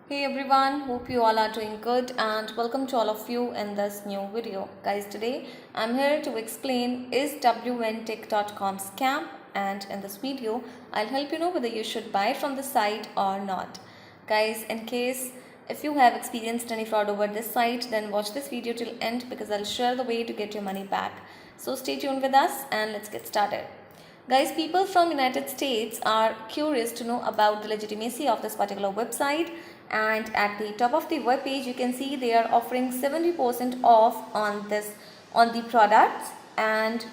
Hey everyone, hope you all are doing good and welcome to all of you in this new video. Guys, today I'm here to explain is wntech.com scam, and in this video I'll help you know whether you should buy from the site or not. Guys, in case if you have experienced any fraud over this site, then watch this video till end because I'll share the way to get your money back. So stay tuned with us and let's get started. Guys, people from United States are curious to know about the legitimacy of this particular website, and at the top of the web page you can see they are offering 70% off on the products, and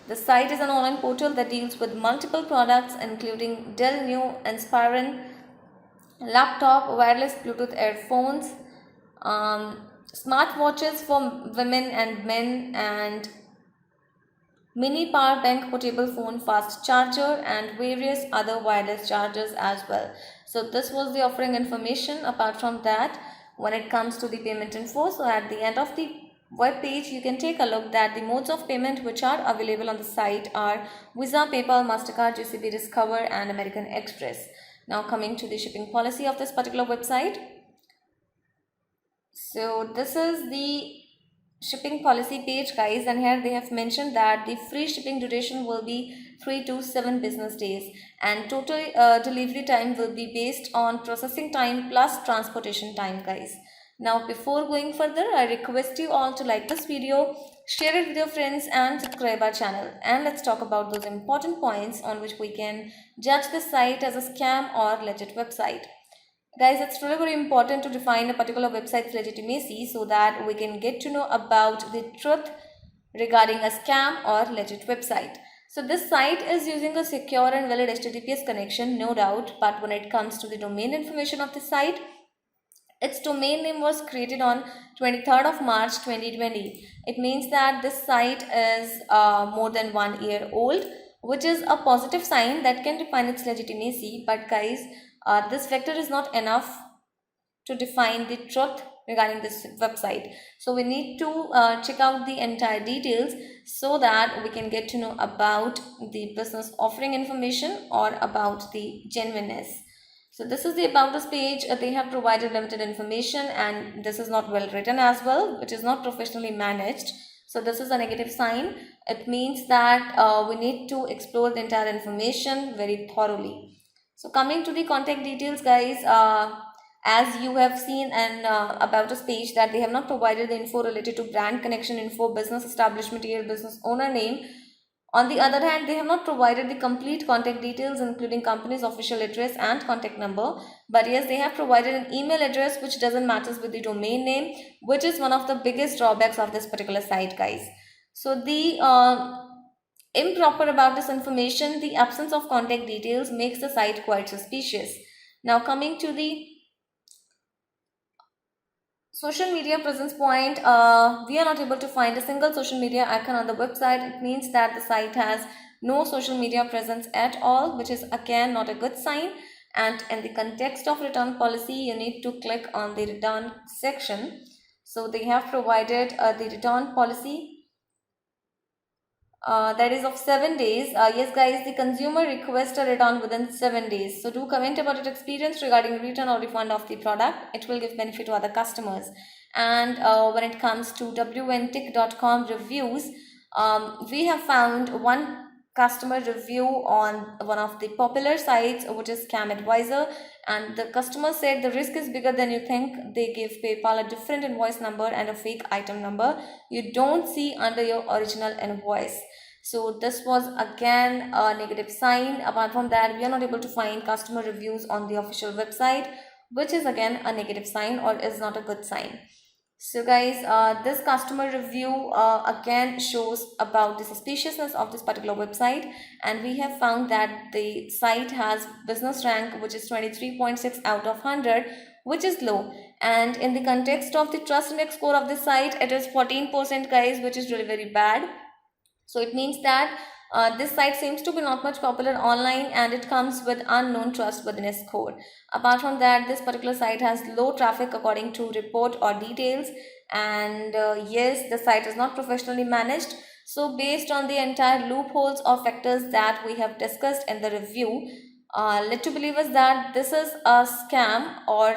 the site is an online portal that deals with multiple products including Dell new Inspiron laptop, wireless Bluetooth earphones, smartwatches for women and men, and mini power bank, portable phone, fast charger, and various other wireless chargers as well. So this was the offering information. Apart from that, when it comes to the payment info, so at the end of the web page you can take a look that the modes of payment which are available on the site are Visa, PayPal, Mastercard, JCB Discover, and American Express. Now coming to the shipping policy of this particular website. So this is the shipping policy page, guys, and here they have mentioned that the free shipping duration will be 3 to 7 business days, and total delivery time will be based on processing time plus transportation time, guys. Now before going further, I request you all to like this video, share it with your friends, and subscribe our channel, and let's talk about those important points on which we can judge the site as a scam or legit website. Guys, it's really very important to define a particular website's legitimacy so that we can get to know about the truth regarding a scam or legit website. So this site is using a secure and valid HTTPS connection, no doubt, but when it comes to the domain information of the site, its domain name was created on 23rd of March 2020. It means that this site is more than 1 year old, which is a positive sign that can define its legitimacy. But guys, this factor is not enough to define the truth regarding this website. So we need to check out the entire details so that we can get to know about the business offering information or about the genuineness. So this is the about us page. They have provided limited information and this is not well written as well, which is not professionally managed. So this is a negative sign. It means that we need to explore the entire information very thoroughly. So coming to the contact details, guys, as you have seen in about us page that they have not provided the info related to brand connection info, business establishment year, business owner name. On the other hand, they have not provided the complete contact details including company's official address and contact number. But yes, they have provided an email address which doesn't match with the domain name, which is one of the biggest drawbacks of this particular site, guys. So the improper about this information, the absence of contact details makes the site quite suspicious. Now coming to the social media presence point, we are not able to find a single social media icon on the website. It means that the site has no social media presence at all, which is again not a good sign. And in the context of return policy, you need to click on the return section. So they have provided the return policy that is of 7 days. Yes, guys, the consumer requests a return within 7 days. So do comment about your experience regarding return or refund of the product. It will give benefit to other customers. And when it comes to wntech.com reviews, we have found one customer review on one of the popular sites, which is Scam Advisor, and the customer said the risk is bigger than you think. They give PayPal a different invoice number and a fake item number you don't see under your original invoice. So this was again a negative sign. Apart from that, we are not able to find customer reviews on the official website, which is again a negative sign or is not a good sign. So guys, this customer review again shows about the suspiciousness of this particular website, and we have found that the site has business rank which is 23.6 out of 100, which is low. And in the context of the trust index score of this site, it is 14%, guys, which is really very bad. So it means that this site seems to be not much popular online and it comes with unknown trustworthiness score. Apart from that, this particular site has low traffic according to report or details, and yes, the site is not professionally managed. So based on the entire loopholes or factors that we have discussed in the review, led to believe us that this is a scam or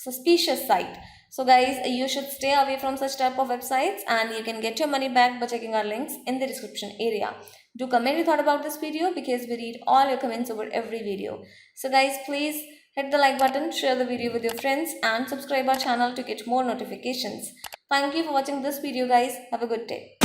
suspicious site. So guys, you should stay away from such type of websites, and you can get your money back by checking our links in the description area. Do comment your thought about this video, because we read all your comments over every video. So guys, please hit the like button, share the video with your friends, and subscribe our channel to get more notifications. Thank you for watching this video guys. Have a good day.